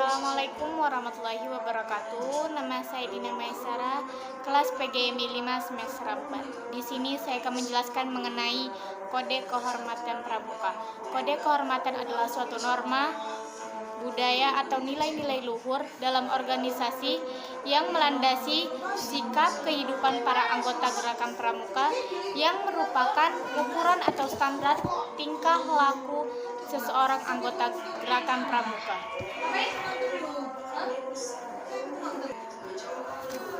Assalamualaikum warahmatullahi wabarakatuh. Nama saya Dina Maisara, kelas PGMI 5 semester 4. Di sini saya akan menjelaskan mengenai Kode Kehormatan Pramuka. Kode kehormatan adalah suatu norma, budaya atau nilai-nilai luhur dalam organisasi yang melandasi sikap kehidupan para anggota gerakan pramuka yang merupakan ukuran atau standar tingkah laku seseorang anggota gerakan pramuka.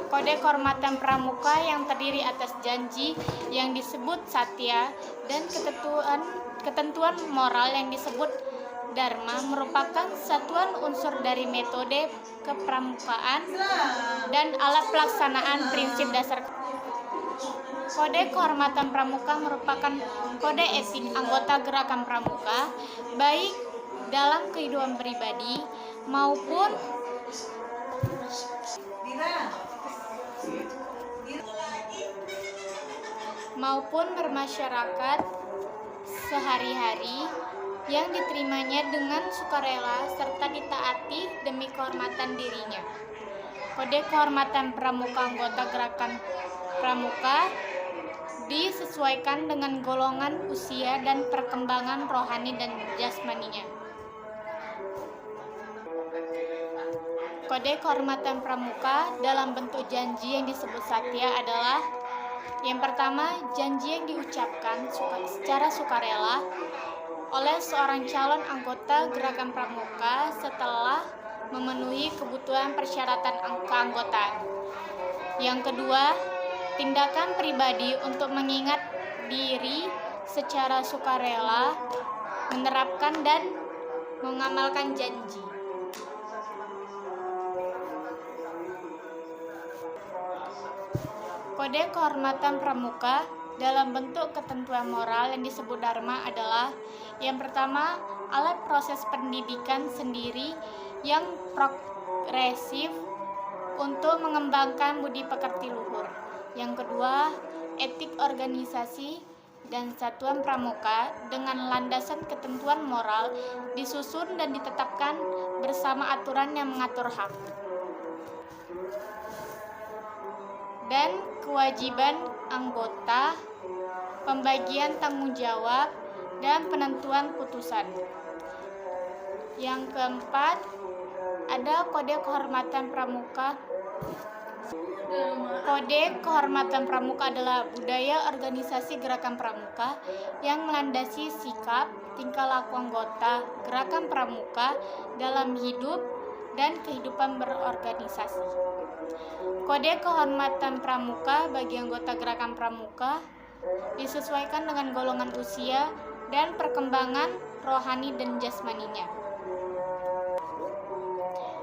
Kode kehormatan pramuka yang terdiri atas janji yang disebut satya dan ketentuan moral yang disebut dharma merupakan satuan unsur dari metode kepramukaan dan alat pelaksanaan prinsip dasar. Kode kehormatan pramuka merupakan kode etik anggota gerakan pramuka, baik dalam kehidupan pribadi maupun bermasyarakat sehari-hari, yang diterimanya dengan sukarela serta ditaati demi kehormatan dirinya. Kode kehormatan pramuka anggota gerakan pramuka disesuaikan dengan golongan usia dan perkembangan rohani dan jasmaninya. Kode kehormatan pramuka dalam bentuk janji yang disebut satya adalah: yang pertama, janji yang diucapkan secara sukarela oleh seorang calon anggota gerakan pramuka setelah memenuhi kebutuhan persyaratan keanggotaan. Yang kedua, tindakan pribadi untuk mengingat diri secara sukarela, menerapkan dan mengamalkan janji. Kode kehormatan pramuka dalam bentuk ketentuan moral yang disebut dharma adalah: yang pertama, alat proses pendidikan sendiri yang progresif untuk mengembangkan budi pekerti luhur. Yang kedua, etik organisasi dan satuan pramuka dengan landasan ketentuan moral disusun dan ditetapkan bersama aturan yang mengatur hak dan kewajiban anggota, pembagian tanggung jawab, dan penentuan putusan. Yang keempat, ada kode kehormatan pramuka. Kode kehormatan pramuka adalah budaya organisasi gerakan pramuka yang melandasi sikap, tingkah laku anggota gerakan pramuka dalam hidup dan kehidupan berorganisasi. Kode kehormatan pramuka bagi anggota gerakan pramuka disesuaikan dengan golongan usia dan perkembangan rohani dan jasmaninya.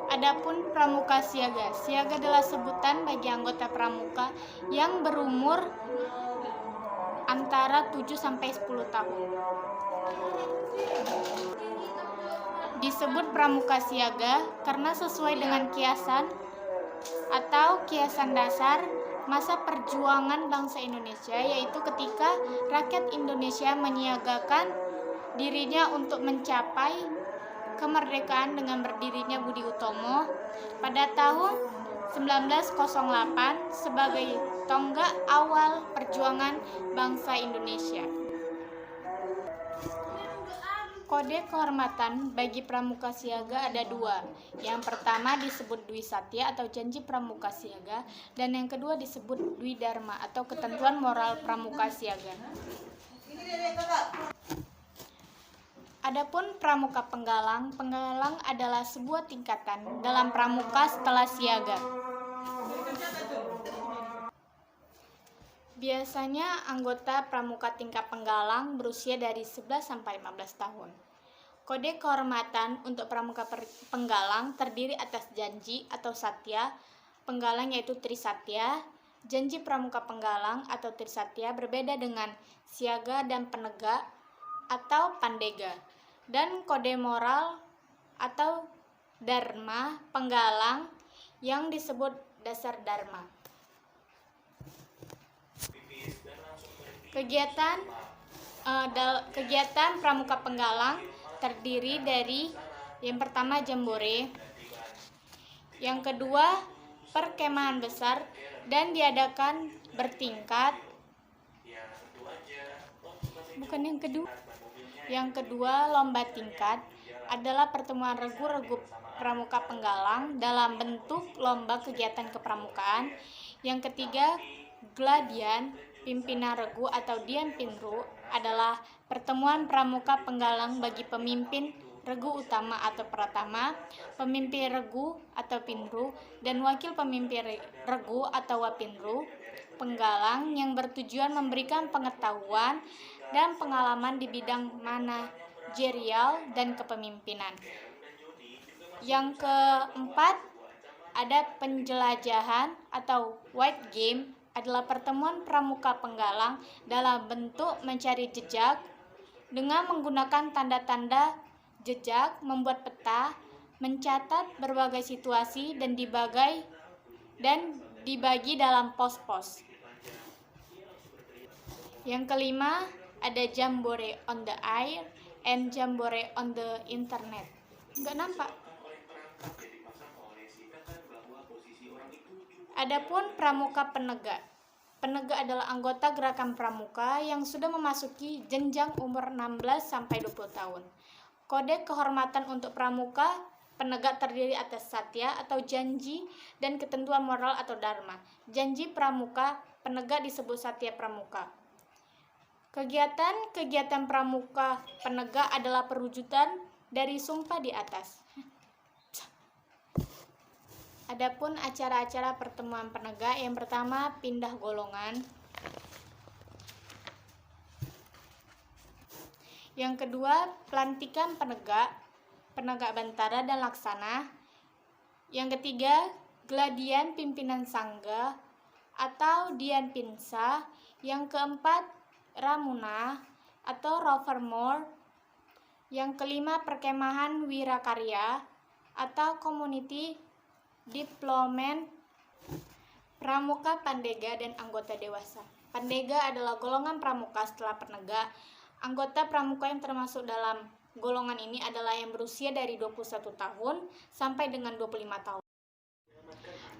Adapun pramuka siaga. Siaga adalah sebutan bagi anggota pramuka yang berumur antara 7 sampai 10 tahun. Disebut pramuka siaga karena sesuai dengan kiasan atau kiasan dasar masa perjuangan bangsa Indonesia, yaitu ketika rakyat Indonesia menyiagakan dirinya untuk mencapai kemerdekaan dengan berdirinya Budi Utomo pada tahun 1908 sebagai tonggak awal perjuangan bangsa Indonesia. Kode kehormatan bagi pramuka siaga ada dua. Yang pertama disebut Dwi Satya atau janji pramuka siaga, dan yang kedua disebut Dwi Dharma atau ketentuan moral pramuka siaga. Adapun pramuka penggalang, penggalang adalah sebuah tingkatan dalam pramuka setelah siaga. Biasanya anggota pramuka tingkat penggalang berusia dari 11 sampai 15 tahun. Kode kehormatan untuk pramuka penggalang terdiri atas janji atau satya penggalang, yaitu Trisatya. Janji pramuka penggalang atau Trisatya berbeda dengan siaga dan penegak atau pandega. Dan kode moral atau dharma penggalang yang disebut dasar dharma. Kegiatan pramuka penggalang terdiri dari yang pertama jambore. Yang kedua, perkemahan besar dan diadakan bertingkat. Bukan yang kedua. Yang kedua, lomba tingkat adalah pertemuan regu-regu pramuka penggalang dalam bentuk lomba kegiatan kepramukaan. Yang ketiga, gladian pimpinan regu atau Dian Pinru adalah pertemuan pramuka penggalang bagi pemimpin regu utama atau pratama, pemimpin regu atau pinru, dan wakil pemimpin regu atau wapinru penggalang yang bertujuan memberikan pengetahuan dan pengalaman di bidang manajerial dan kepemimpinan. Yang keempat, ada penjelajahan atau white game adalah pertemuan pramuka penggalang dalam bentuk mencari jejak dengan menggunakan tanda-tanda jejak, membuat peta, mencatat berbagai situasi dan dibagi dalam pos-pos. Yang kelima, ada Jambore on the air and Jambore on the internet. Nggak nampak. Adapun pramuka penegak. Penegak adalah anggota gerakan pramuka yang sudah memasuki jenjang umur 16-20 tahun. Kode kehormatan untuk pramuka penegak terdiri atas satya atau janji dan ketentuan moral atau dharma. Janji pramuka penegak disebut satya pramuka. Kegiatan pramuka penegak adalah perwujudan dari sumpah di atas. Adapun acara-acara pertemuan penegak, yang pertama pindah golongan. Yang kedua, pelantikan penegak bantara dan laksana. Yang ketiga, gladian pimpinan sangga atau Dian Pinsa. Yang keempat, ramuna atau rovermore. Yang kelima, perkemahan wirakarya atau community deployment. Pramuka pandega dan anggota dewasa. Pandega adalah golongan pramuka setelah penegak. Anggota pramuka yang termasuk dalam golongan ini adalah yang berusia dari 21 tahun sampai dengan 25 tahun.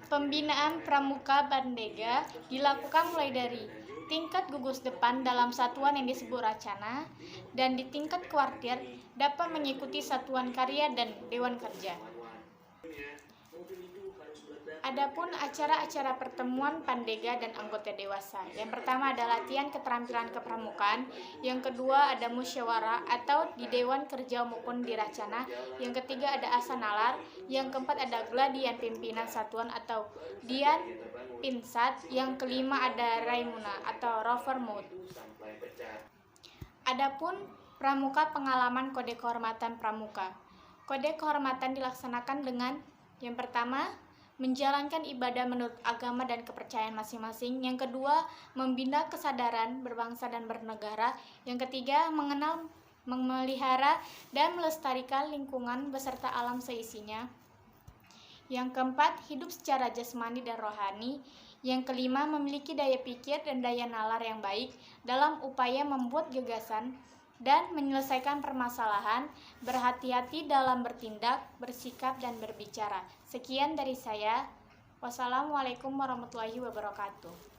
Pembinaan pramuka pandega dilakukan mulai dari tingkat gugus depan dalam satuan yang disebut racana, dan di tingkat kuartir dapat mengikuti satuan karya dan dewan kerja. Adapun acara-acara pertemuan pandega dan anggota dewasa. Yang pertama adalah latihan keterampilan kepramukaan. Yang kedua ada musyawarah atau di dewan kerja maupun di racana. Yang ketiga ada asa nalar. Yang keempat ada gladian pimpinan satuan atau Dian Pinsat. Yang kelima ada raimuna atau rover mode. Adapun pramuka pengalaman kode kehormatan pramuka. Kode kehormatan dilaksanakan dengan yang pertama, menjalankan ibadah menurut agama dan kepercayaan masing-masing. Yang kedua, membina kesadaran berbangsa dan bernegara. Yang ketiga, mengenal, memelihara, dan melestarikan lingkungan beserta alam seisinya. Yang keempat, hidup secara jasmani dan rohani. Yang kelima, memiliki daya pikir dan daya nalar yang baik dalam upaya membuat gagasan dan menyelesaikan permasalahan, berhati-hati dalam bertindak, bersikap, dan berbicara. Sekian dari saya. Wassalamualaikum warahmatullahi wabarakatuh.